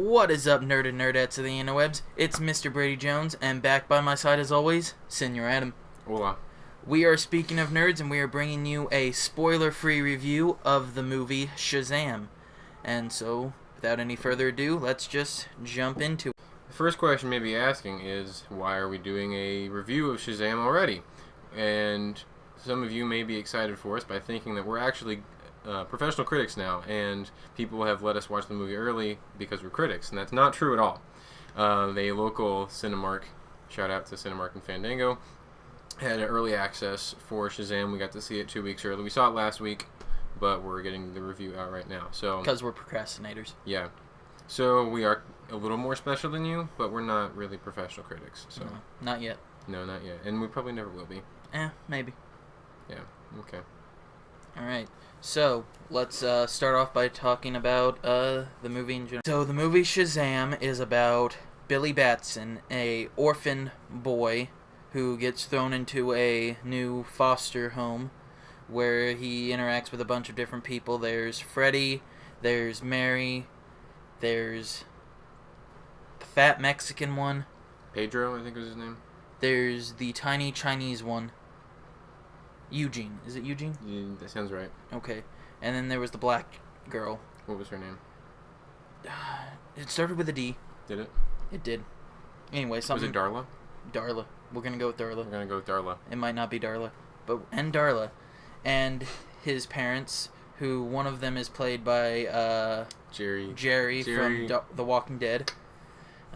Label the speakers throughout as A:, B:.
A: What is up, nerd and nerdettes of the interwebs? It's Mr. Brady Jones, and back by my side as always, Senor Adam.
B: Hola.
A: We are Speaking of Nerds, and we are bringing you a spoiler-free review of the movie Shazam. And so, without any further ado, let's just jump into it.
B: The first question you may be asking is, why are we doing a review of Shazam already? And some of you may be excited for us by thinking that we're actually professional critics now, and people have let us watch the movie early because we're critics, and that's not true at all. A local Cinemark, shout out to Cinemark and Fandango, had an early access for Shazam. We got to see it 2 weeks early. We saw it last week, but we're getting the review out right now. So
A: Because we're procrastinators.
B: Yeah. So we are a little more special than you, but we're not really professional critics. So
A: No, not yet.
B: No, not yet. And we probably never will be.
A: Maybe.
B: Yeah, okay.
A: Alright, so let's start off by talking about the movie in general. So the movie Shazam is about Billy Batson, a orphan boy who gets thrown into a new foster home where he interacts with a bunch of different people. There's Freddy, there's Mary, there's the fat Mexican one.
B: Pedro, I think was his name.
A: There's the tiny Chinese one. Eugene. Is it Eugene?
B: Yeah, that sounds right.
A: Okay. And then there was the black girl.
B: What was her name?
A: It started with a D.
B: Did it?
A: It did. Anyway, something...
B: Was it Darla?
A: Darla. We're going to go with Darla.
B: We're going to go with Darla.
A: It might not be Darla. And Darla. And his parents, who one of them is played by Jerry from The Walking Dead.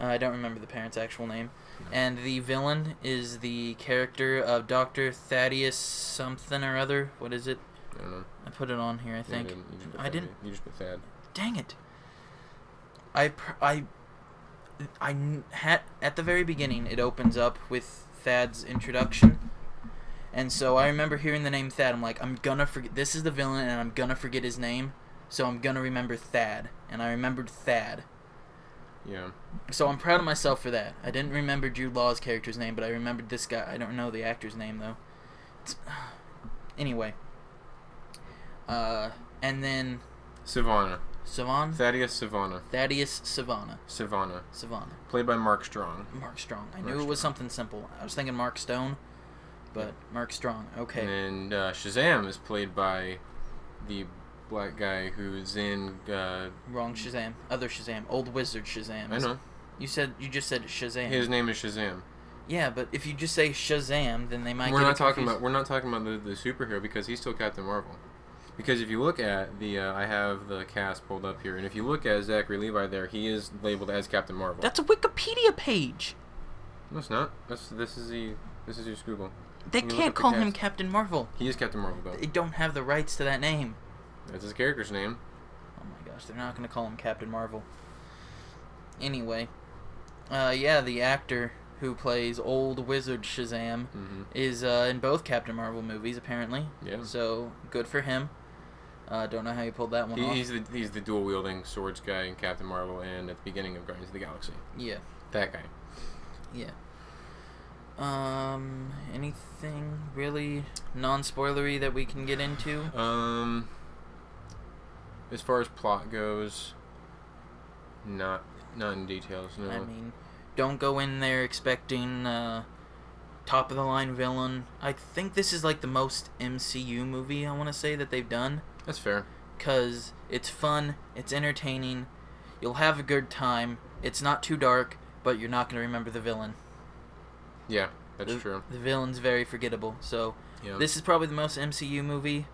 A: I don't remember the parents' actual name. No. And the villain is the character of Dr. Thaddeus something or other. What is it?
B: I don't know.
A: I put it on here, I think.
B: I didn't. You just put Thad.
A: Dang it. I had at the very beginning, it opens up with Thad's introduction. And so I remember hearing the name Thad. I'm like, I'm gonna forget. This is the villain, and I'm gonna forget his name. So I'm gonna remember Thad. And I remembered Thad.
B: Yeah.
A: So I'm proud of myself for that. I didn't remember Jude Law's character's name, but I remembered this guy. I don't know the actor's name, though. Anyway. And then...
B: Savannah.
A: Savannah?
B: Thaddeus Savannah.
A: Thaddeus Savannah.
B: Savannah.
A: Savannah.
B: Played by Mark Strong.
A: Mark Strong. I knew it was something simple. I was thinking Mark Stone, but Mark Strong. Okay.
B: And Shazam is played by the black guy who's in...
A: Wrong Shazam. Other Shazam. Old Wizard Shazam.
B: I know.
A: You just said Shazam.
B: His name is Shazam.
A: Yeah, but if you just say Shazam, then they might
B: We're not talking about the superhero, because he's still Captain Marvel. Because if you look at the I have the cast pulled up here, and if you look at Zachary Levi there, he is labeled as Captain Marvel.
A: That's a Wikipedia page.
B: No, it's not. This is just Google.
A: They can't call him Captain Marvel.
B: He is Captain Marvel, though.
A: They don't have the rights to that name.
B: That's his character's name.
A: Oh my gosh, they're not going to call him Captain Marvel. Anyway, yeah, the actor who plays Old Wizard Shazam is in both Captain Marvel movies, apparently. Yeah. So, good for him. Don't know how he pulled that one off.
B: He's the dual-wielding swords guy in Captain Marvel and at the beginning of Guardians of the Galaxy.
A: Yeah.
B: That guy.
A: Yeah. Anything really non-spoilery that we can get into?
B: As far as plot goes, not in details, no.
A: I mean, don't go in there expecting top-of-the-line villain. I think this is like the most MCU movie, I want to say, that they've done.
B: That's fair. Because
A: it's fun, it's entertaining, you'll have a good time, it's not too dark, but you're not going to remember the villain.
B: Yeah, that's true.
A: The villain's very forgettable, so
B: yeah.
A: This is probably the most MCU movie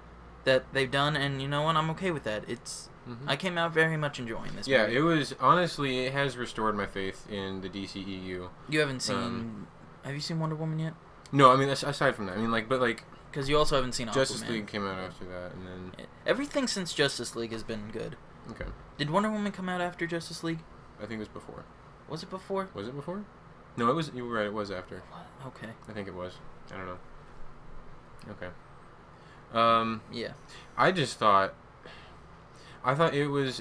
A: that they've done, and you know what, I'm okay with that. It's I came out very much enjoying this movie.
B: Yeah, it was, honestly, it has restored my faith in the DCEU.
A: You haven't seen, have you seen Wonder Woman yet?
B: No, I mean, aside from that, I mean, like, but like...
A: Because you also haven't seen Aquaman.
B: Justice League came out after that, and then...
A: Everything since Justice League has been good.
B: Okay.
A: Did Wonder Woman come out after Justice League?
B: I think it was before.
A: Was it before?
B: Was it before? No, it was, you were right, it was after.
A: What? Okay.
B: I think it was. I don't know. Okay.
A: Yeah.
B: I thought it was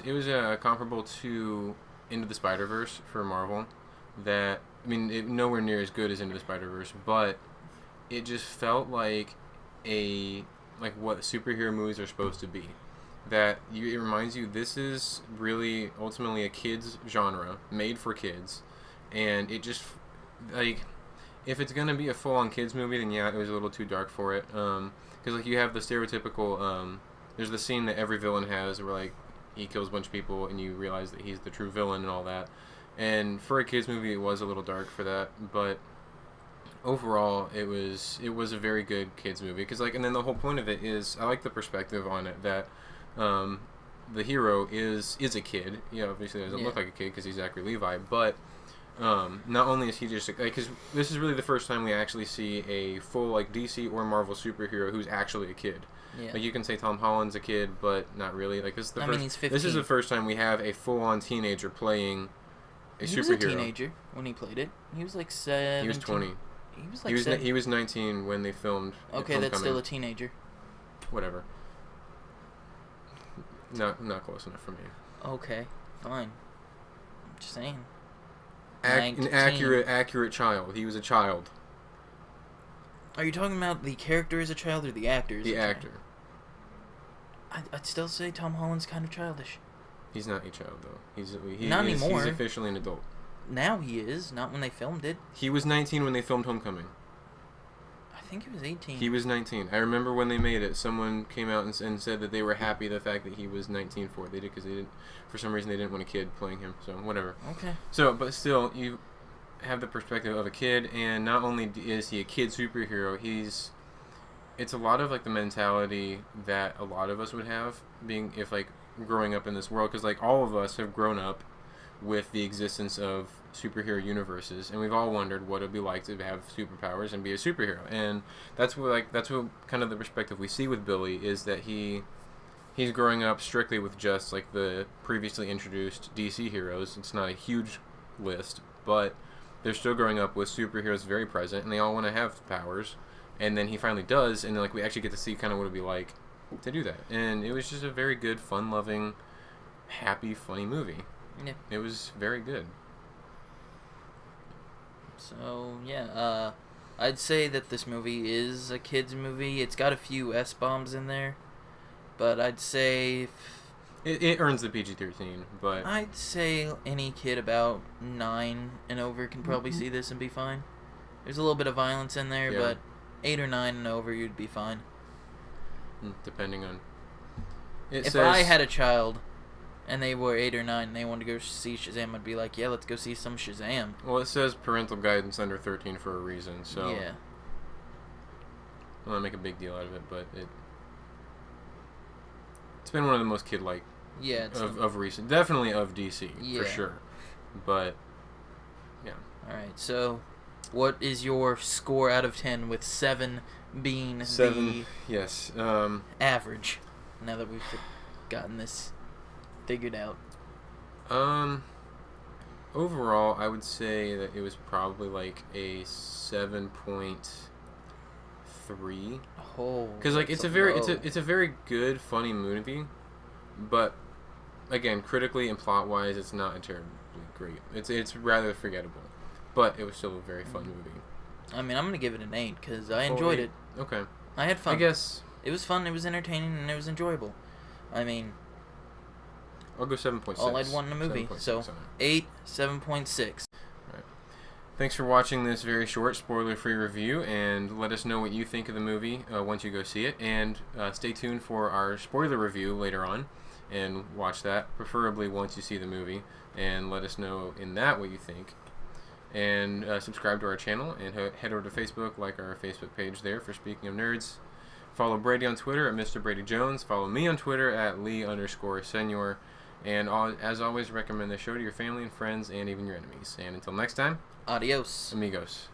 B: comparable to Into the Spider-Verse for Marvel. That, I mean, nowhere near as good as Into the Spider-Verse, but it just felt like what superhero movies are supposed to be. that it reminds you this is really ultimately a kids genre made for kids, and it just like if it's gonna be a full-on kids movie, then yeah, it was a little too dark for it. Because like you have the stereotypical there's the scene that every villain has where like he kills a bunch of people and you realize that he's the true villain and all that. And for a kids movie, it was a little dark for that, but overall, it was a very good kids movie. Because like, and then the whole point of it is, I like the perspective on it that the hero is a kid. You know, obviously doesn't look like a kid because he's Zachary Levi, but not only is he just like, because this is really the first time we actually see a full like DC or Marvel superhero who's actually a kid.
A: Yeah.
B: Like you can say Tom Holland's a kid, but not really. Like this is the first.
A: He's 15.
B: This is the first time we have a full-on teenager playing a superhero.
A: He was a teenager when he played it. He was like 17.
B: He was 20.
A: He was like
B: he was 19 when they filmed.
A: Okay, that's still a teenager.
B: Whatever. Not close enough for me.
A: Okay, fine. I'm just saying.
B: An accurate child. He was a child.
A: Are you talking about the character as a child or the actor as a child?
B: The actor.
A: I'd still say Tom Holland's kind of childish.
B: He's not a child though.
A: Not anymore.
B: He's officially an adult.
A: Now he is, not when they filmed it.
B: He was 19 when they filmed Homecoming.
A: I think he was 18.
B: He was 19. I remember when they made it, someone came out and said that they were happy the fact that he was 19 for it. They did because they didn't, for some reason, they didn't want a kid playing him. So whatever.
A: Okay.
B: So, but still, you have the perspective of a kid, and not only is he a kid superhero, it's a lot of like the mentality that a lot of us would have growing up in this world, because like all of us have grown up with the existence of superhero universes, and we've all wondered what it'd be like to have superpowers and be a superhero. And that's what kind of the perspective we see with Billy is that he's growing up strictly with just like the previously introduced DC heroes. It's not a huge list, but they're still growing up with superheroes very present, and they all want to have powers. And then he finally does, and like we actually get to see kind of what it'd be like to do that. And it was just a very good, fun-loving, happy, funny movie.
A: Yeah.
B: It was very good.
A: So yeah, I'd say that this movie is a kids movie. It's got a few S-bombs in there, but I'd say
B: it earns the PG-13. But
A: I'd say any kid about 9 and over can probably see this and be fine. There's a little bit of violence in there, but 8 or 9 and over, you'd be fine.
B: Depending on.
A: If I had a child and they were 8 or 9 and they wanted to go see Shazam, I'd be like, yeah, let's go see some Shazam.
B: Well, it says parental guidance under 13 for a reason, so
A: yeah.
B: I don't make a big deal out of it, but it's been one of the most kid-like of recent, definitely of DC for sure. But yeah.
A: All right, so what is your score out of 10 with 7 being the
B: yes
A: average? Now that we've gotten this figured out.
B: Overall, I would say that it was probably like a 7.3.
A: Oh,
B: because like it's a very good, funny movie, but again, critically and plot wise, it's not terribly great. It's rather forgettable, but it was still a very fun movie.
A: I mean, I'm gonna give it an 8 because I enjoyed it.
B: Okay.
A: I had fun.
B: I guess
A: it was fun. It was entertaining and it was enjoyable. I mean,
B: I'll go 7.6.
A: All I'd want in a movie. So 8, 7.6.
B: Right. Thanks for watching this very short, spoiler-free review, and let us know what you think of the movie once you go see it. And stay tuned for our spoiler review later on, and watch that, preferably once you see the movie, and let us know in that what you think. And subscribe to our channel, and head over to Facebook, like our Facebook page there for Speaking of Nerds. Follow Brady on Twitter at Mr. Brady Jones. Follow me on Twitter at Lee_Senior. And as always, recommend the show to your family and friends and even your enemies. And until next time,
A: Adios.
B: amigos.